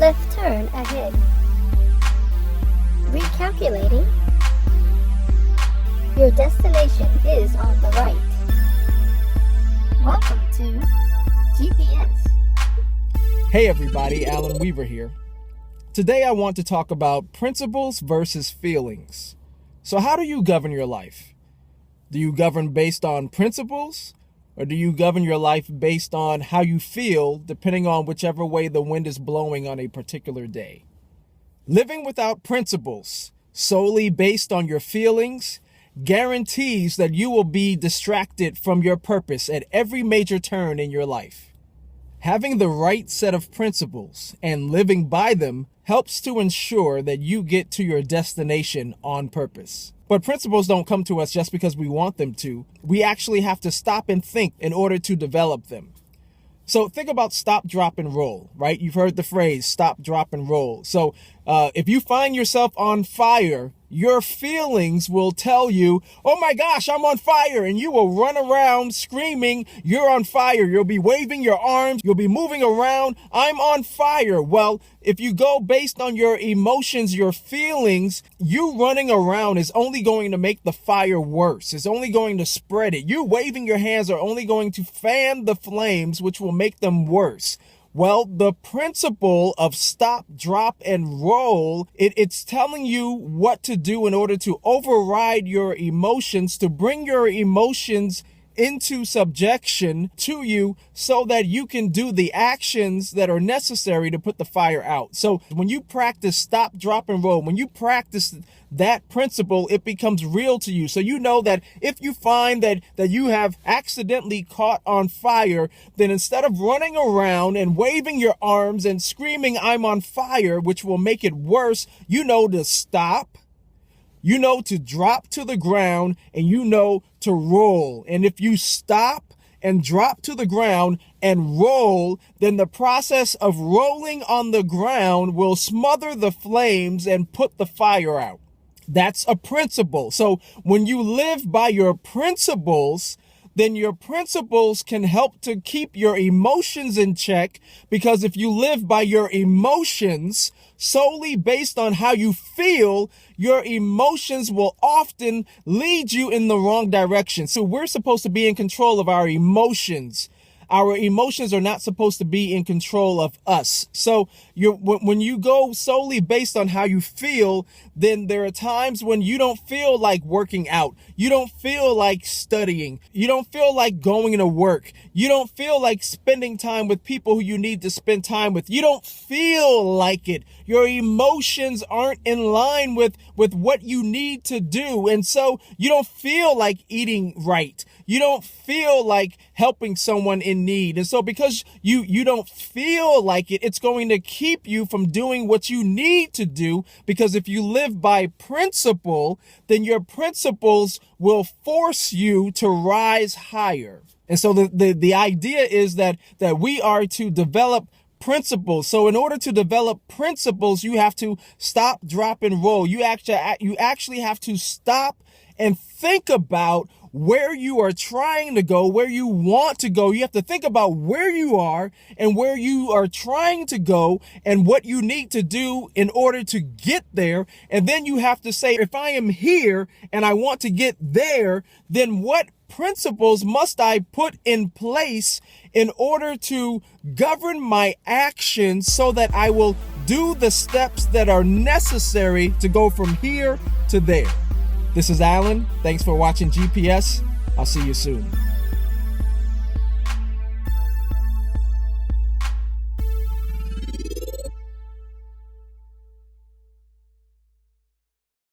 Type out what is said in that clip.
Left turn ahead. Recalculating. Your destination is on the right. Welcome to G.P.S. Hey everybody, Alan Weaver here. Today I want to talk about principles versus feelings. So how do you govern your life? Do you govern based on principles? Or do you govern your life based on how you feel, depending on whichever way the wind is blowing on a particular day? Living without principles, solely based on your feelings, guarantees that you will be distracted from your purpose at every major turn in your life. Having the right set of principles and living by them helps to ensure that you get to your destination on purpose. But principles don't come to us just because we want them to. We actually have to stop and think in order to develop them. So think about stop, drop, and roll, right? You've heard the phrase stop, drop, and roll. So if you find yourself on fire, your feelings will tell you, oh my gosh, I'm on fire. And you will run around screaming, you're on fire. You'll be waving your arms. You'll be moving around. I'm on fire. Well, if you go based on your emotions, your feelings, you running around is only going to make the fire worse. It's only going to spread it. You waving your hands are only going to fan the flames, which will make them worse. Well, the principle of stop, drop, and roll, it's telling you what to do in order to override your emotions, to bring your emotions into subjection to you so that you can do the actions that are necessary to put the fire out. So when you practice stop, drop, and roll, when you practice that principle, it becomes real to you. So you know that if you find that you have accidentally caught on fire, then instead of running around and waving your arms and screaming, I'm on fire, which will make it worse, you know to stop. You know to drop to the ground, and you know to roll. And if you stop and drop to the ground and roll, then the process of rolling on the ground will smother the flames and put the fire out. That's a principle. So when you live by your principles, then your principles can help to keep your emotions in check, because if you live by your emotions solely based on how you feel, your emotions will often lead you in the wrong direction. So we're supposed to be in control of our emotions. Our emotions are not supposed to be in control of us. So when you go solely based on how you feel, then there are times when you don't feel like working out. You don't feel like studying. You don't feel like going to work. You don't feel like spending time with people who you need to spend time with. You don't feel like it. Your emotions aren't in line with what you need to do. And so you don't feel like eating right. You don't feel like helping someone in need. And so because you don't feel like it, it's going to keep you from doing what you need to do. Because if you live by principle, then your principles will force you to rise higher. And so the idea is that we are to develop principles. So in order to develop principles, you have to stop, drop, and roll. You actually have to stop and think about where you are trying to go, where you want to go. You have to think about where you are and where you are trying to go and what you need to do in order to get there. And then you have to say, if I am here and I want to get there, then what principles must I put in place in order to govern my actions so that I will do the steps that are necessary to go from here to there? This is Alan. Thanks for watching GPS. I'll see you soon.